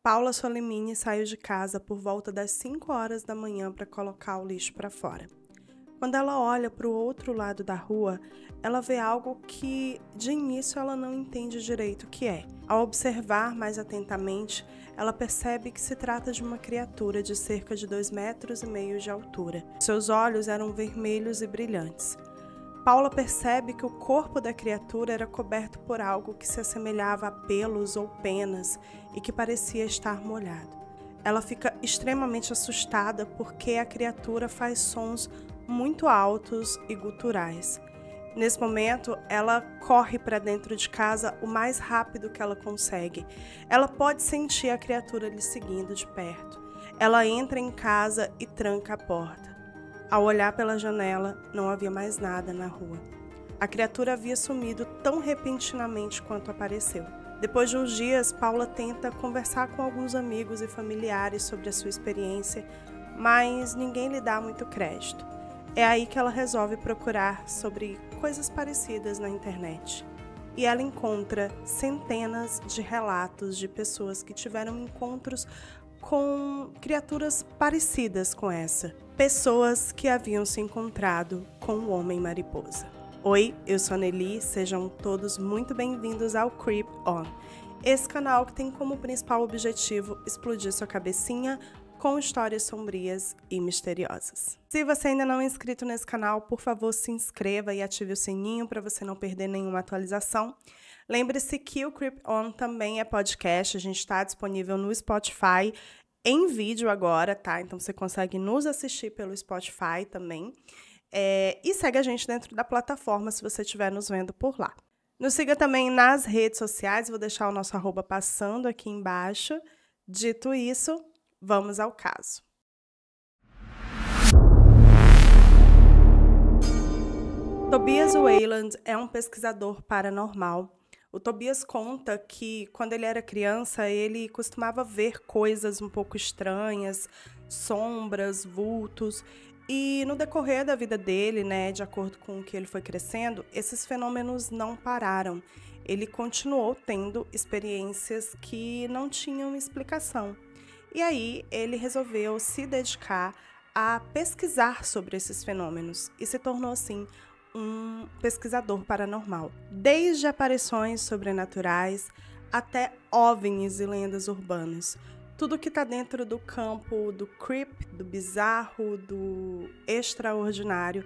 Paula Solimini saiu de casa por volta das 5 horas da manhã para colocar o lixo para fora. Quando ela olha para o outro lado da rua, ela vê algo que, de início, ela não entende direito o que é. Ao observar mais atentamente, ela percebe que se trata de uma criatura de cerca de 2,5 metros de altura. Seus olhos eram vermelhos e brilhantes. Paula percebe que o corpo da criatura era coberto por algo que se assemelhava a pelos ou penas e que parecia estar molhado. Ela fica extremamente assustada porque a criatura faz sons muito altos e guturais. Nesse momento, ela corre para dentro de casa o mais rápido que ela consegue. Ela pode sentir a criatura lhe seguindo de perto. Ela entra em casa e tranca a porta. Ao olhar pela janela, não havia mais nada na rua. A criatura havia sumido tão repentinamente quanto apareceu. Depois de uns dias, Paula tenta conversar com alguns amigos e familiares sobre a sua experiência, mas ninguém lhe dá muito crédito. É aí que ela resolve procurar sobre coisas parecidas na internet. E ela encontra centenas de relatos de pessoas que tiveram encontros com criaturas parecidas com essa. Pessoas que haviam se encontrado com o Homem-Mariposa. Oi, eu sou a Nelly, sejam todos muito bem-vindos ao Creep On. Esse canal que tem como principal objetivo explodir sua cabecinha com histórias sombrias e misteriosas. Se você ainda não é inscrito nesse canal, por favor se inscreva e ative o sininho para você não perder nenhuma atualização. Lembre-se que o Creep On também é podcast, a gente está disponível no Spotify em vídeo agora, tá? Então você consegue nos assistir pelo Spotify também. E segue a gente dentro da plataforma se você estiver nos vendo por lá. Nos siga também nas redes sociais, vou deixar o nosso @ passando aqui embaixo. Dito isso, vamos ao caso. Tobias Wayland é um pesquisador paranormal. O Tobias conta que, quando ele era criança, ele costumava ver coisas um pouco estranhas, sombras, vultos. E no decorrer da vida dele, de acordo com o que ele foi crescendo, esses fenômenos não pararam. Ele continuou tendo experiências que não tinham explicação. E aí ele resolveu se dedicar a pesquisar sobre esses fenômenos e se tornou, assim, um pesquisador paranormal. Desde aparições sobrenaturais até OVNIs e lendas urbanas. Tudo que está dentro do campo do creep, do bizarro, do extraordinário,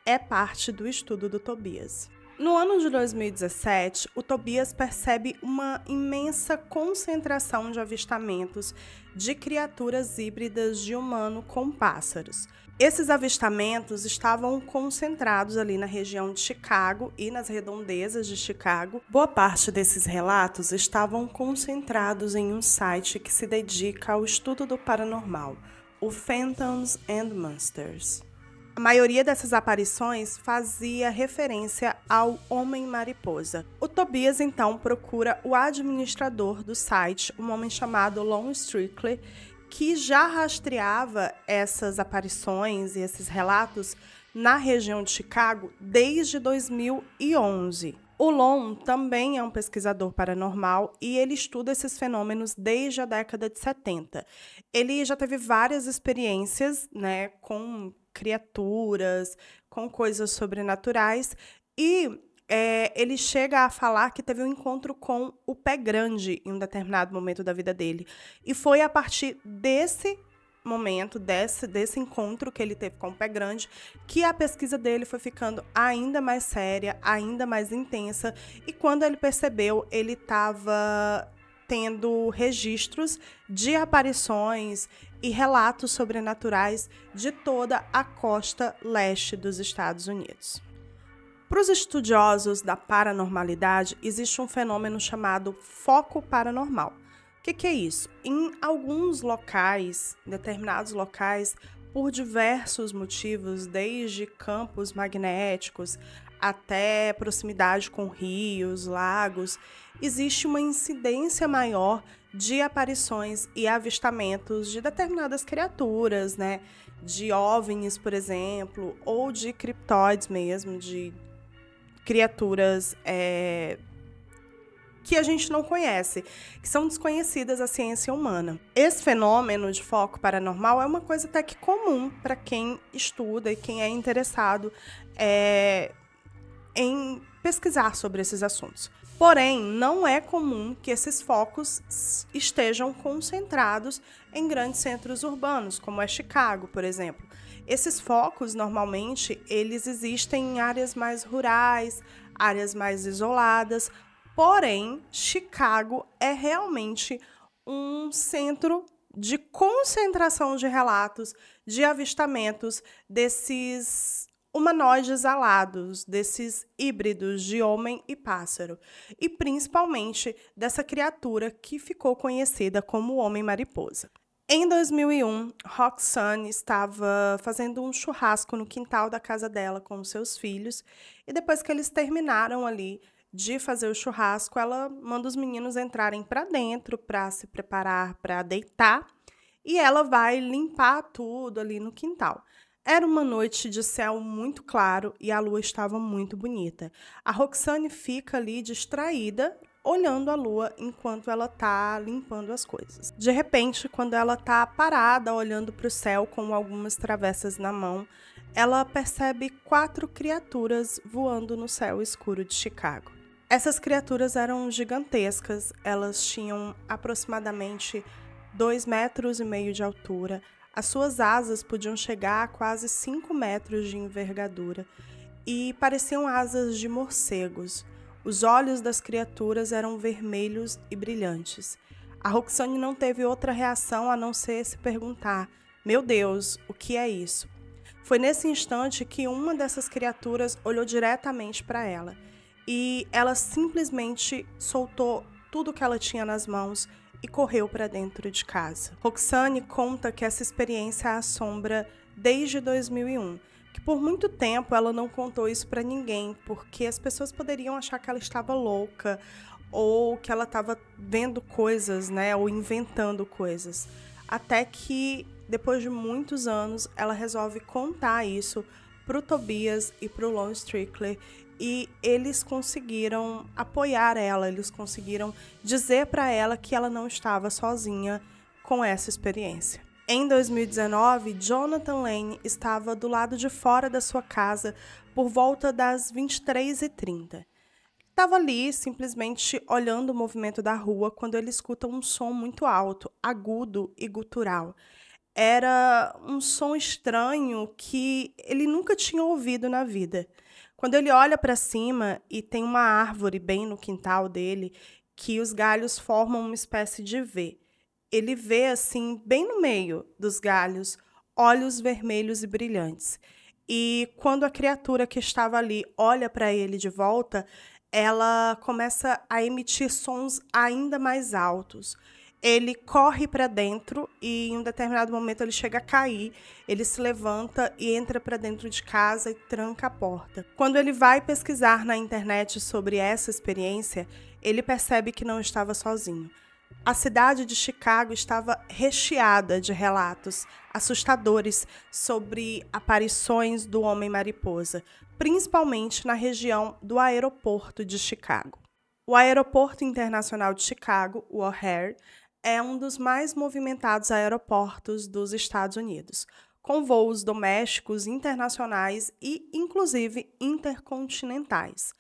é parte do estudo do Tobias. No ano de 2017, o Tobias percebe uma imensa concentração de avistamentos de criaturas híbridas de humano com pássaros. Esses avistamentos estavam concentrados ali na região de Chicago e nas redondezas de Chicago. Boa parte desses relatos estavam concentrados em um site que se dedica ao estudo do paranormal, o Phantoms and Monsters. A maioria dessas aparições fazia referência ao Homem-Mariposa. O Tobias, então, procura o administrador do site, um homem chamado Lon Strickler, que já rastreava essas aparições e esses relatos na região de Chicago desde 2011. O Lon também é um pesquisador paranormal e ele estuda esses fenômenos desde a década de 70. Ele já teve várias experiências, com criaturas, com coisas sobrenaturais e ele chega a falar que teve um encontro com o Pé Grande em um determinado momento da vida dele. E foi a partir desse momento, desse encontro que ele teve com o Pé Grande, que a pesquisa dele foi ficando ainda mais séria, ainda mais intensa. E quando ele percebeu, ele estava tendo registros de aparições e relatos sobrenaturais de toda a costa leste dos Estados Unidos. Para os estudiosos da paranormalidade, existe um fenômeno chamado foco paranormal. O que é isso? Em alguns locais, determinados locais, por diversos motivos, desde campos magnéticos até proximidade com rios, lagos, existe uma incidência maior de aparições e avistamentos de determinadas criaturas, de OVNIs, por exemplo, ou de criptoides mesmo, de criaturas que a gente não conhece, que são desconhecidas à ciência humana. Esse fenômeno de foco paranormal é uma coisa até que comum para quem estuda e quem é interessado em pesquisar sobre esses assuntos. Porém, não é comum que esses focos estejam concentrados em grandes centros urbanos, como é Chicago, por exemplo. Esses focos, normalmente, eles existem em áreas mais rurais, áreas mais isoladas. Porém, Chicago é realmente um centro de concentração de relatos, de avistamentos desses humanoides alados, desses híbridos de homem e pássaro, e principalmente dessa criatura que ficou conhecida como o Homem-Mariposa. Em 2001, Roxane estava fazendo um churrasco no quintal da casa dela com os seus filhos, e depois que eles terminaram ali de fazer o churrasco, ela manda os meninos entrarem para dentro para se preparar para deitar, e ela vai limpar tudo ali no quintal. Era uma noite de céu muito claro e a lua estava muito bonita. A Roxane fica ali distraída, olhando a lua enquanto ela tá limpando as coisas. De repente, quando ela tá parada, olhando para o céu com algumas travessas na mão, ela percebe 4 criaturas voando no céu escuro de Chicago. Essas criaturas eram gigantescas, elas tinham aproximadamente 2,5 metros de altura. As suas asas podiam chegar a quase 5 metros de envergadura e pareciam asas de morcegos. Os olhos das criaturas eram vermelhos e brilhantes. A Roxane não teve outra reação a não ser se perguntar: meu Deus, o que é isso? Foi nesse instante que uma dessas criaturas olhou diretamente para ela e ela simplesmente soltou tudo que ela tinha nas mãos e correu para dentro de casa. Roxane conta que essa experiência a assombra desde 2001, que por muito tempo ela não contou isso para ninguém, porque as pessoas poderiam achar que ela estava louca ou que ela estava vendo coisas, né, ou inventando coisas. Até que, depois de muitos anos, ela resolve contar isso pro Tobias e pro Lon Strickler, e eles conseguiram apoiar ela, eles conseguiram dizer para ela que ela não estava sozinha com essa experiência. Em 2019, Jonathan Lane estava do lado de fora da sua casa por volta das 23h30. Estava ali simplesmente olhando o movimento da rua quando ele escuta um som muito alto, agudo e gutural. Era um som estranho que ele nunca tinha ouvido na vida. Quando ele olha para cima e tem uma árvore bem no quintal dele, que os galhos formam uma espécie de V. Ele vê, assim, bem no meio dos galhos, olhos vermelhos e brilhantes. E quando a criatura que estava ali olha para ele de volta, ela começa a emitir sons ainda mais altos. Ele corre para dentro e em um determinado momento ele chega a cair, ele se levanta e entra para dentro de casa e tranca a porta. Quando ele vai pesquisar na internet sobre essa experiência, ele percebe que não estava sozinho. A cidade de Chicago estava recheada de relatos assustadores sobre aparições do Homem-Mariposa, principalmente na região do aeroporto de Chicago. O Aeroporto Internacional de Chicago, o O'Hare, é um dos mais movimentados aeroportos dos Estados Unidos, com voos domésticos, internacionais e, inclusive, intercontinentais.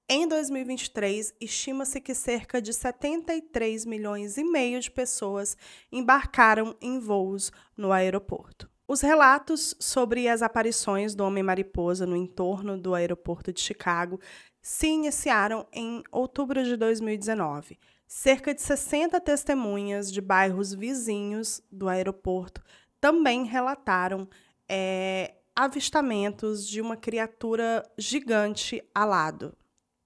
Em 2023, estima-se que cerca de 73,5 milhões de pessoas embarcaram em voos no aeroporto. Os relatos sobre as aparições do Homem-Mariposa no entorno do aeroporto de Chicago se iniciaram em outubro de 2019. Cerca de 60 testemunhas de bairros vizinhos do aeroporto também relataram avistamentos de uma criatura gigante alado.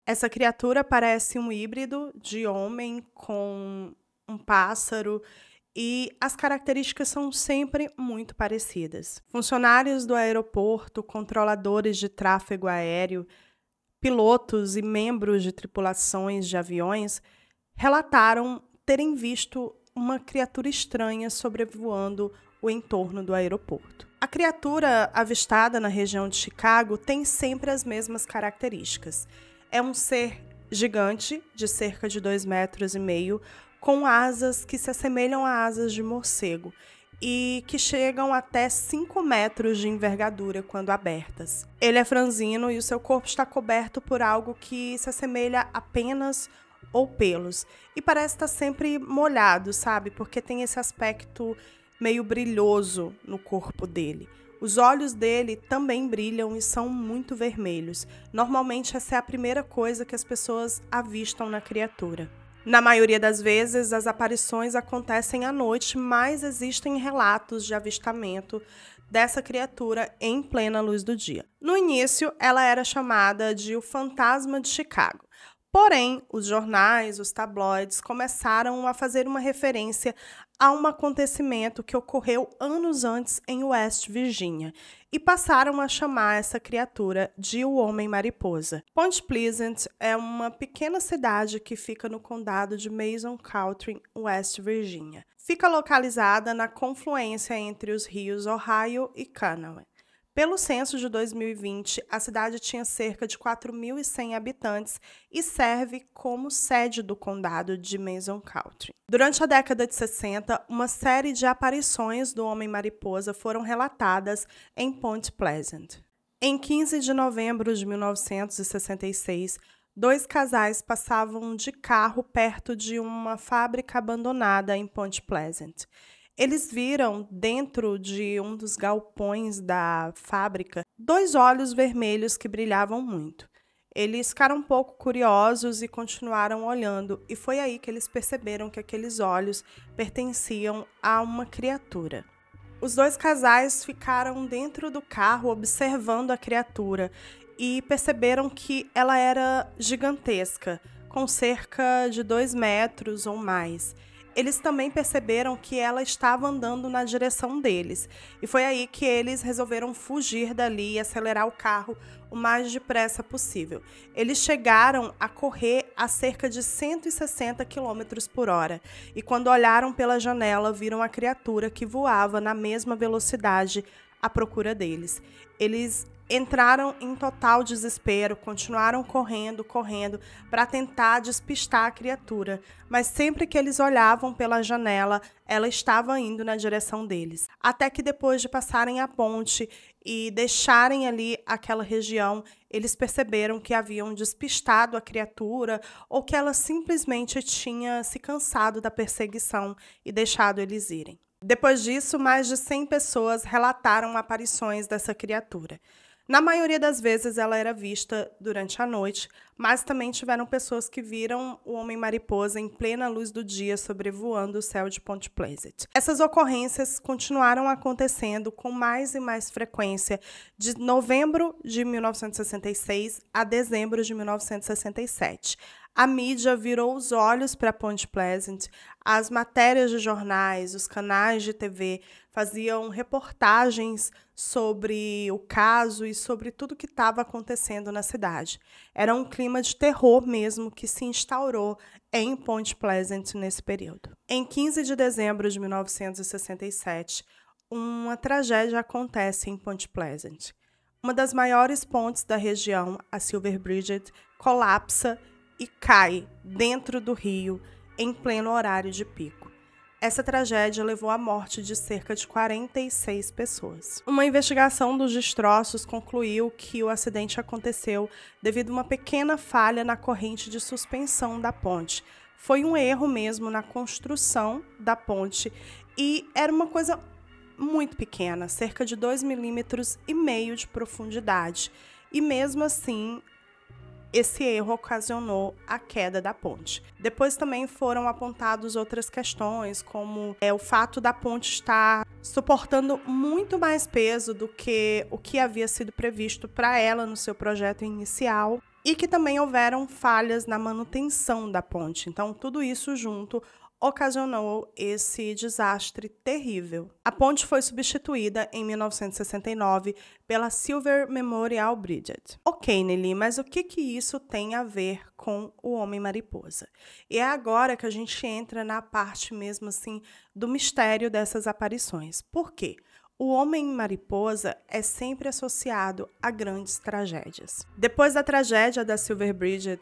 Essa criatura parece um híbrido de homem com um pássaro e as características são sempre muito parecidas. Funcionários do aeroporto, controladores de tráfego aéreo, pilotos e membros de tripulações de aviões relataram terem visto uma criatura estranha sobrevoando o entorno do aeroporto. A criatura avistada na região de Chicago tem sempre as mesmas características. É um ser gigante de cerca de 2,5 metros, com asas que se assemelham a asas de morcego e que chegam até 5 metros de envergadura quando abertas. Ele é franzino e o seu corpo está coberto por algo que se assemelha a penas ou pelos. E parece estar sempre molhado, sabe? Porque tem esse aspecto meio brilhoso no corpo dele. Os olhos dele também brilham e são muito vermelhos. Normalmente essa é a primeira coisa que as pessoas avistam na criatura. Na maioria das vezes, as aparições acontecem à noite, mas existem relatos de avistamento dessa criatura em plena luz do dia. No início, ela era chamada de o Fantasma de Chicago. Porém, os jornais, os tabloides começaram a fazer uma referência a um acontecimento que ocorreu anos antes em West Virginia e passaram a chamar essa criatura de o Homem-Mariposa. Point Pleasant é uma pequena cidade que fica no condado de Mason County, West Virginia. Fica localizada na confluência entre os rios Ohio e Kanawha. Pelo censo de 2020, a cidade tinha cerca de 4.100 habitantes e serve como sede do condado de Mason County. Durante a década de 60, uma série de aparições do Homem-Mariposa foram relatadas em Point Pleasant. Em 15 de novembro de 1966, 2 casais passavam de carro perto de uma fábrica abandonada em Point Pleasant. Eles viram, dentro de um dos galpões da fábrica, 2 olhos vermelhos que brilhavam muito. Eles ficaram um pouco curiosos e continuaram olhando, e foi aí que eles perceberam que aqueles olhos pertenciam a uma criatura. Os 2 casais ficaram dentro do carro observando a criatura e perceberam que ela era gigantesca, com cerca de 2 metros ou mais. Eles também perceberam que ela estava andando na direção deles. E foi aí que eles resolveram fugir dali e acelerar o carro o mais depressa possível. Eles chegaram a correr a cerca de 160 km por hora. E quando olharam pela janela, viram a criatura que voava na mesma velocidade à procura deles. Eles entraram em total desespero, continuaram correndo para tentar despistar a criatura, mas sempre que eles olhavam pela janela, ela estava indo na direção deles. Até que depois de passarem a ponte e deixarem ali aquela região, eles perceberam que haviam despistado a criatura ou que ela simplesmente tinha se cansado da perseguição e deixado eles irem. Depois disso, mais de 100 pessoas relataram aparições dessa criatura. Na maioria das vezes ela era vista durante a noite, mas também tiveram pessoas que viram o Homem-Mariposa em plena luz do dia sobrevoando o céu de Point Pleasant. Essas ocorrências continuaram acontecendo com mais e mais frequência de novembro de 1966 a dezembro de 1967. A mídia virou os olhos para Point Pleasant, as matérias de jornais, os canais de TV faziam reportagens sobre o caso e sobre tudo que estava acontecendo na cidade. Era um clima de terror mesmo que se instaurou em Point Pleasant nesse período. Em 15 de dezembro de 1967, uma tragédia acontece em Point Pleasant. Uma das maiores pontes da região, a Silver Bridge, colapsa e cai dentro do rio em pleno horário de pico. Essa tragédia levou à morte de cerca de 46 pessoas. Uma investigação dos destroços concluiu que o acidente aconteceu devido a uma pequena falha na corrente de suspensão da ponte. Foi um erro mesmo na construção da ponte e era uma coisa muito pequena, cerca de 2,5 milímetros de profundidade. E mesmo assim, esse erro ocasionou a queda da ponte. Depois também foram apontadas outras questões, como o fato da ponte estar suportando muito mais peso do que o que havia sido previsto para ela no seu projeto inicial, e que também houveram falhas na manutenção da ponte. Então, tudo isso junto ocasionou esse desastre terrível. A ponte foi substituída em 1969 pela Silver Memorial Bridge. Ok, Nelly, mas o que isso tem a ver com o Homem-Mariposa? E é agora que a gente entra na parte mesmo assim do mistério dessas aparições. Por quê? O Homem-Mariposa é sempre associado a grandes tragédias. Depois da tragédia da Silver Bridge,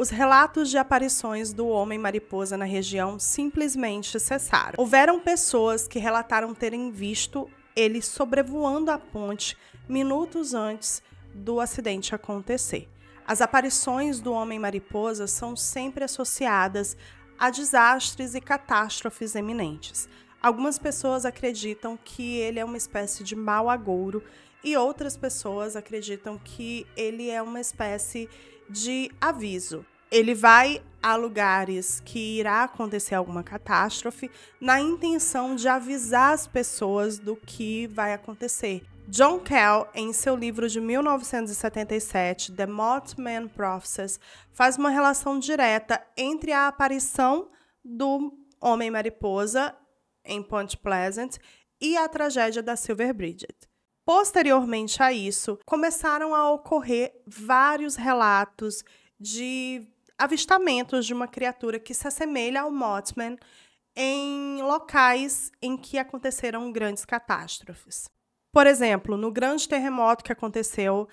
os relatos de aparições do Homem-Mariposa na região simplesmente cessaram. Houveram pessoas que relataram terem visto ele sobrevoando a ponte minutos antes do acidente acontecer. As aparições do Homem-Mariposa são sempre associadas a desastres e catástrofes iminentes. Algumas pessoas acreditam que ele é uma espécie de mau agouro e outras pessoas acreditam que ele é uma espécie de aviso. Ele vai a lugares que irá acontecer alguma catástrofe na intenção de avisar as pessoas do que vai acontecer. John Kell, em seu livro de 1977, The Mothman Prophecies, faz uma relação direta entre a aparição do Homem-Mariposa em Point Pleasant e a tragédia da Silver Bridget. Posteriormente a isso, começaram a ocorrer vários relatos de avistamentos de uma criatura que se assemelha ao Mothman em locais em que aconteceram grandes catástrofes. Por exemplo, no grande terremoto que aconteceu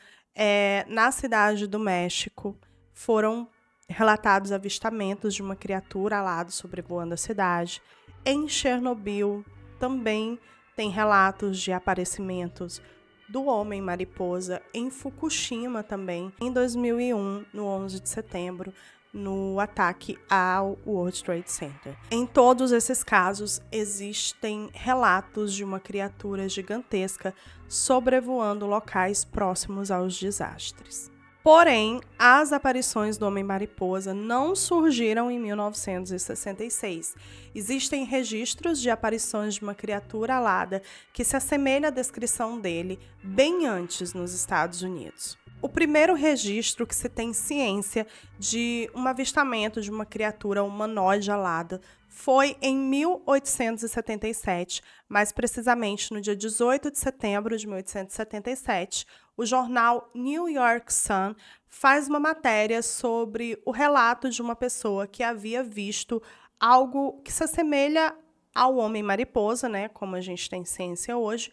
na cidade do México, foram relatados avistamentos de uma criatura alada sobrevoando a cidade. Em Chernobyl, também tem relatos de aparecimentos do Homem-Mariposa. Em Fukushima também, em 2001, no 11 de setembro, no ataque ao World Trade Center. Em todos esses casos, existem relatos de uma criatura gigantesca sobrevoando locais próximos aos desastres. Porém, as aparições do Homem-Mariposa não surgiram em 1966. Existem registros de aparições de uma criatura alada que se assemelha à descrição dele bem antes nos Estados Unidos. O primeiro registro que se tem ciência de um avistamento de uma criatura humanoide alada foi em 1877, mais precisamente no dia 18 de setembro de 1877, o jornal New York Sun faz uma matéria sobre o relato de uma pessoa que havia visto algo que se assemelha ao Homem-Mariposa, né, como a gente tem ciência hoje,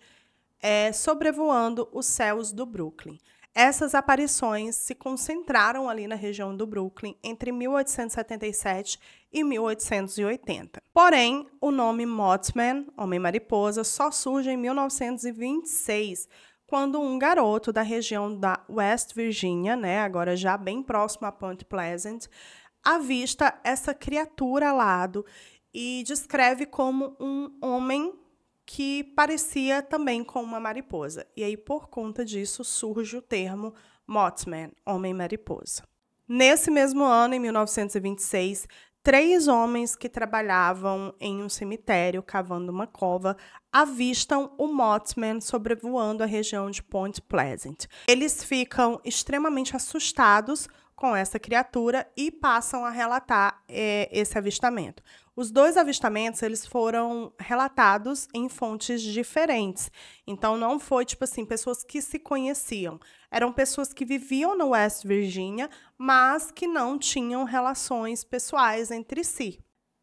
sobrevoando os céus do Brooklyn. Essas aparições se concentraram ali na região do Brooklyn entre 1877 e 1880. Porém, o nome Mothman, Homem-Mariposa, só surge em 1926, quando um garoto da região da West Virginia, né, agora já bem próximo a Point Pleasant, avista essa criatura alado e descreve como um homem que parecia também com uma mariposa. E aí, por conta disso, surge o termo Mothman, Homem-Mariposa. Nesse mesmo ano, em 1926, 3 homens que trabalhavam em um cemitério, cavando uma cova, avistam o Mothman sobrevoando a região de Point Pleasant. Eles ficam extremamente assustados com essa criatura e passam a relatar esse avistamento. Os 2 avistamentos, eles foram relatados em fontes diferentes. Então, não foi, tipo assim, pessoas que se conheciam. Eram pessoas que viviam no West Virginia, mas que não tinham relações pessoais entre si.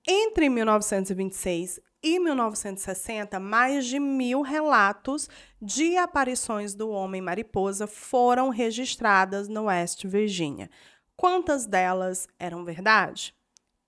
Entre 1926 e 1960, mais de 1.000 relatos de aparições do Homem-Mariposa foram registradas no West Virginia. Quantas delas eram verdade?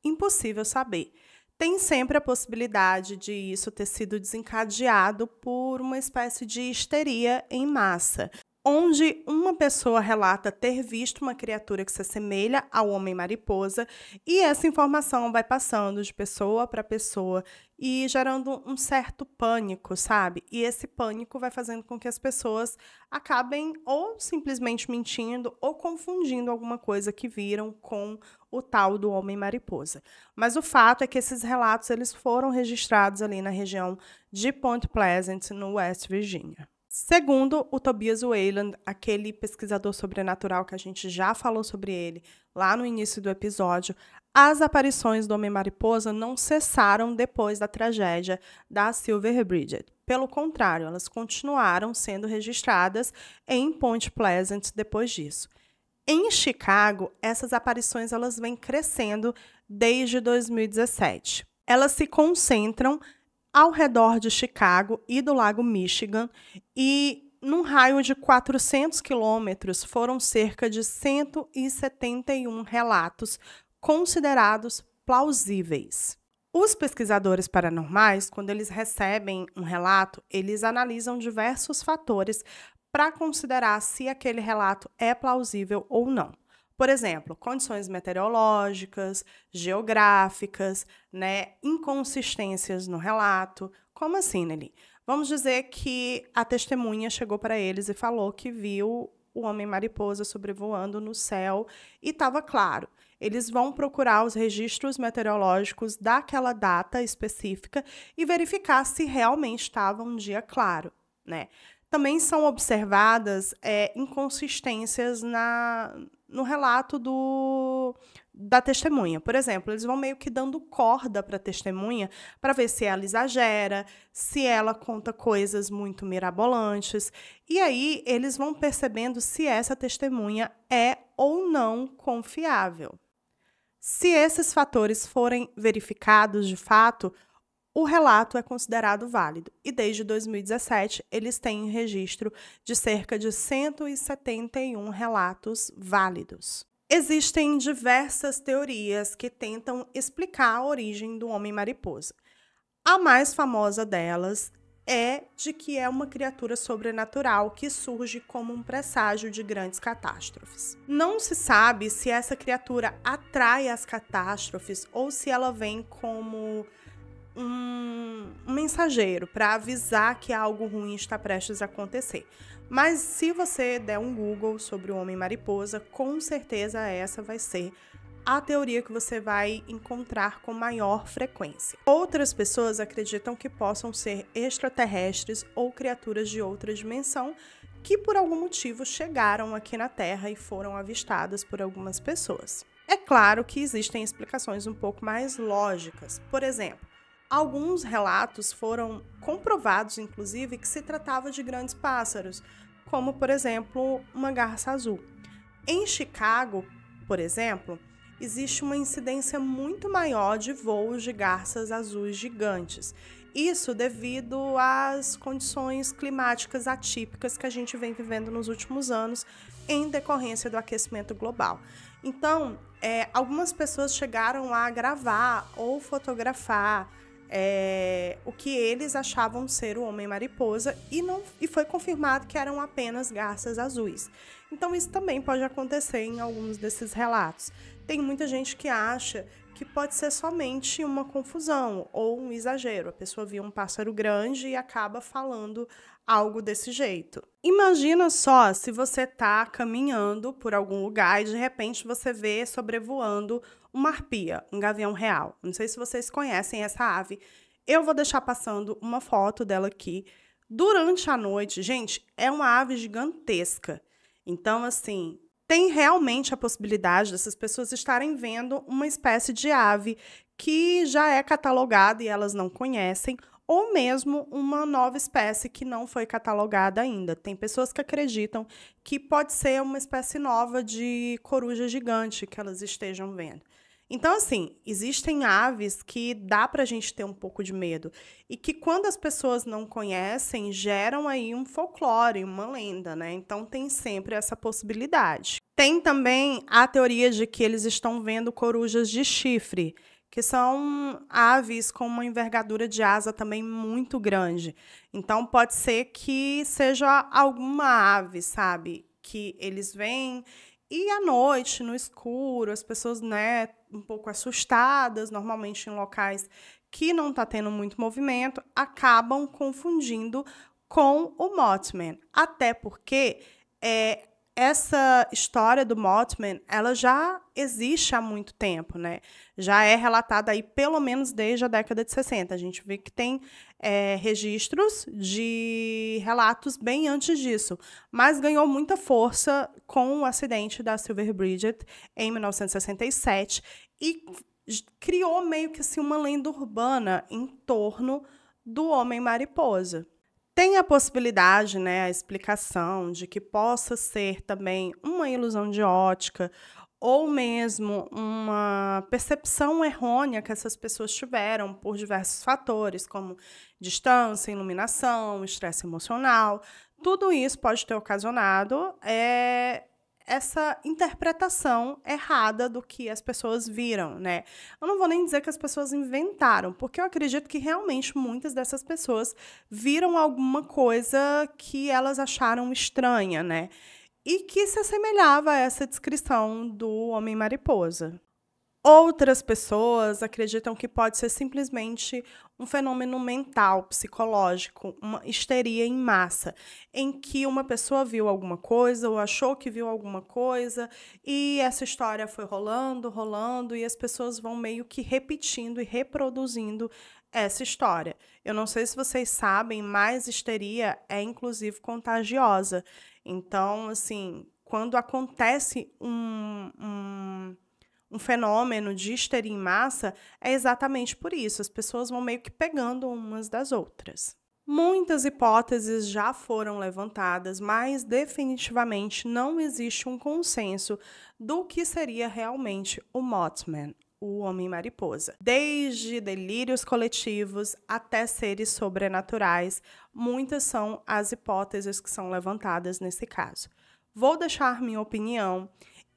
Impossível saber. Tem sempre a possibilidade de isso ter sido desencadeado por uma espécie de histeria em massa, onde uma pessoa relata ter visto uma criatura que se assemelha ao Homem-Mariposa e essa informação vai passando de pessoa para pessoa e gerando um certo pânico, sabe? E esse pânico vai fazendo com que as pessoas acabem ou simplesmente mentindo ou confundindo alguma coisa que viram com o tal do Homem-Mariposa. Mas o fato é que esses relatos eles foram registrados ali na região de Point Pleasant, no West Virginia. Segundo o Tobias Wayland, aquele pesquisador sobrenatural que a gente já falou sobre ele lá no início do episódio, as aparições do Homem-Mariposa não cessaram depois da tragédia da Silver Bridget. Pelo contrário, elas continuaram sendo registradas em Point Pleasant depois disso. Em Chicago, essas aparições elas vêm crescendo desde 2017. Elas se concentram ao redor de Chicago e do Lago Michigan, e num raio de 400 quilômetros, foram cerca de 171 relatos considerados plausíveis. Os pesquisadores paranormais, quando eles recebem um relato, eles analisam diversos fatores para considerar se aquele relato é plausível ou não. Por exemplo, condições meteorológicas, geográficas, né, inconsistências no relato. Como assim, Nelly? Vamos dizer que a testemunha chegou para eles e falou que viu o homem-mariposa sobrevoando no céu e estava claro. Eles vão procurar os registros meteorológicos daquela data específica e verificar se realmente estava um dia claro, né? Também são observadas inconsistências no relato da testemunha. Por exemplo, eles vão meio que dando corda para a testemunha para ver se ela exagera, se ela conta coisas muito mirabolantes. E aí eles vão percebendo se essa testemunha é ou não confiável. Se esses fatores forem verificados de fato, o relato é considerado válido. E desde 2017, eles têm registro de cerca de 171 relatos válidos. Existem diversas teorias que tentam explicar a origem do homem-mariposa. A mais famosa delas é de que é uma criatura sobrenatural que surge como um presságio de grandes catástrofes. Não se sabe se essa criatura atrai as catástrofes ou se ela vem como um mensageiro para avisar que algo ruim está prestes a acontecer. Mas se você der um Google sobre o Homem-Mariposa, com certeza essa vai ser a teoria que você vai encontrar com maior frequência. Outras pessoas acreditam que possam ser extraterrestres ou criaturas de outra dimensão que por algum motivo chegaram aqui na Terra e foram avistadas por algumas pessoas. É claro que existem explicações um pouco mais lógicas. Por exemplo, alguns relatos foram comprovados, inclusive, que se tratava de grandes pássaros, como, por exemplo, uma garça azul. Em Chicago, por exemplo, existe uma incidência muito maior de voos de garças azuis gigantes. Isso devido às condições climáticas atípicas que a gente vem vivendo nos últimos anos em decorrência do aquecimento global. Então, algumas pessoas chegaram a gravar ou fotografar o que eles achavam ser o Homem-Mariposa e foi confirmado que eram apenas garças azuis. Então, isso também pode acontecer em alguns desses relatos. Tem muita gente que acha que pode ser somente uma confusão ou um exagero. A pessoa viu um pássaro grande e acaba falando algo desse jeito. Imagina só se você está caminhando por algum lugar e de repente você vê sobrevoando uma arpia, um gavião real. Não sei se vocês conhecem essa ave. Eu vou deixar passando uma foto dela aqui. Durante a noite, gente, é uma ave gigantesca. Então, assim, tem realmente a possibilidade dessas pessoas estarem vendo uma espécie de ave que já é catalogada e elas não conhecem, ou mesmo uma nova espécie que não foi catalogada ainda. Tem pessoas que acreditam que pode ser uma espécie nova de coruja gigante que elas estejam vendo. Então, assim, existem aves que dá pra gente ter um pouco de medo e que quando as pessoas não conhecem, geram aí um folclore, uma lenda, né? Então, tem sempre essa possibilidade. Tem também a teoria de que eles estão vendo corujas de chifre, que são aves com uma envergadura de asa também muito grande. Então, pode ser que seja alguma ave, sabe? Que eles veem e à noite, no escuro, as pessoas, né, um pouco assustadas, normalmente em locais que não está tendo muito movimento, acabam confundindo com o Mothman. Até porque essa história do Mothman, ela já existe há muito tempo, né? Já é relatada aí pelo menos desde a década de 60. A gente vê que tem registros de relatos bem antes disso, mas ganhou muita força com o acidente da Silver Bridget em 1967 e criou meio que assim, uma lenda urbana em torno do Homem-Mariposa. Tem a possibilidade, né, a explicação de que possa ser também uma ilusão de ótica ou mesmo uma percepção errônea que essas pessoas tiveram por diversos fatores, como distância, iluminação, estresse emocional, tudo isso pode ter ocasionado essa interpretação errada do que as pessoas viram, né? Eu não vou nem dizer que as pessoas inventaram, porque eu acredito que realmente muitas dessas pessoas viram alguma coisa que elas acharam estranha, né? E que se assemelhava a essa descrição do Homem-Mariposa. Outras pessoas acreditam que pode ser simplesmente um fenômeno mental, psicológico, uma histeria em massa, em que uma pessoa viu alguma coisa ou achou que viu alguma coisa e essa história foi rolando, rolando e as pessoas vão meio que repetindo e reproduzindo essa história. Eu não sei se vocês sabem, mas histeria é inclusive contagiosa. Então, assim, quando acontece um fenômeno de histeria em massa, é exatamente por isso. As pessoas vão meio que pegando umas das outras. Muitas hipóteses já foram levantadas, mas definitivamente não existe um consenso do que seria realmente o Mothman, o Homem-Mariposa. Desde delírios coletivos até seres sobrenaturais, muitas são as hipóteses que são levantadas nesse caso. Vou deixar minha opinião.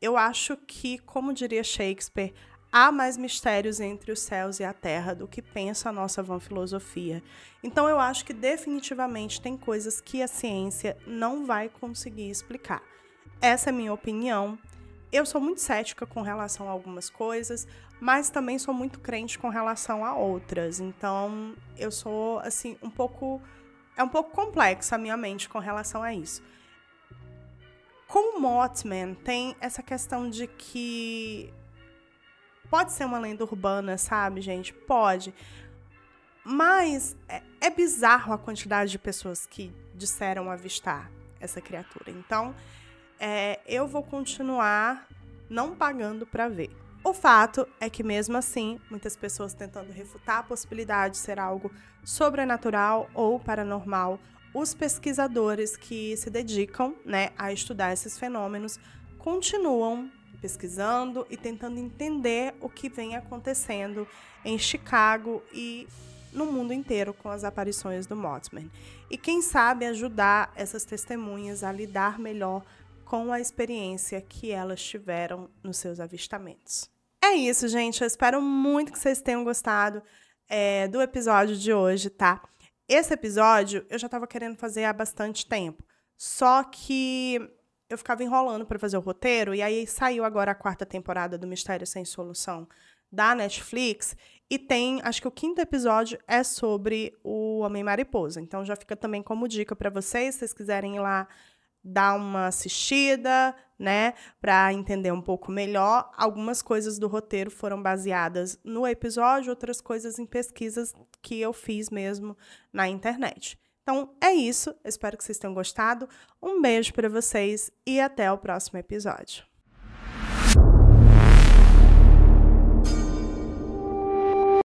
Eu acho que, como diria Shakespeare, há mais mistérios entre os céus e a terra do que pensa a nossa vã filosofia. Então eu acho que definitivamente tem coisas que a ciência não vai conseguir explicar. Essa é a minha opinião. Eu sou muito cética com relação a algumas coisas, mas também sou muito crente com relação a outras. Então eu sou, assim, um pouco complexa a minha mente com relação a isso. Com o Mothman, tem essa questão de que pode ser uma lenda urbana, sabe, gente? Pode. Mas é bizarro a quantidade de pessoas que disseram avistar essa criatura. Então, eu vou continuar não pagando para ver. O fato é que, mesmo assim, muitas pessoas tentando refutar a possibilidade de ser algo sobrenatural ou paranormal, os pesquisadores que se dedicam, né, a estudar esses fenômenos continuam pesquisando e tentando entender o que vem acontecendo em Chicago e no mundo inteiro com as aparições do Mothman. E quem sabe ajudar essas testemunhas a lidar melhor com a experiência que elas tiveram nos seus avistamentos. É isso, gente. Eu espero muito que vocês tenham gostado do episódio de hoje, tá? Esse episódio eu já estava querendo fazer há bastante tempo, só que eu ficava enrolando para fazer o roteiro, e aí saiu agora a 4ª temporada do Mistério Sem Solução da Netflix, e tem, acho que o 5º episódio é sobre o Homem-Mariposa, então já fica também como dica para vocês, se vocês quiserem ir lá dar uma assistida, né, para entender um pouco melhor. Algumas coisas do roteiro foram baseadas no episódio, outras coisas em pesquisas que eu fiz mesmo na internet. Então é isso, espero que vocês tenham gostado. Um beijo para vocês e até o próximo episódio.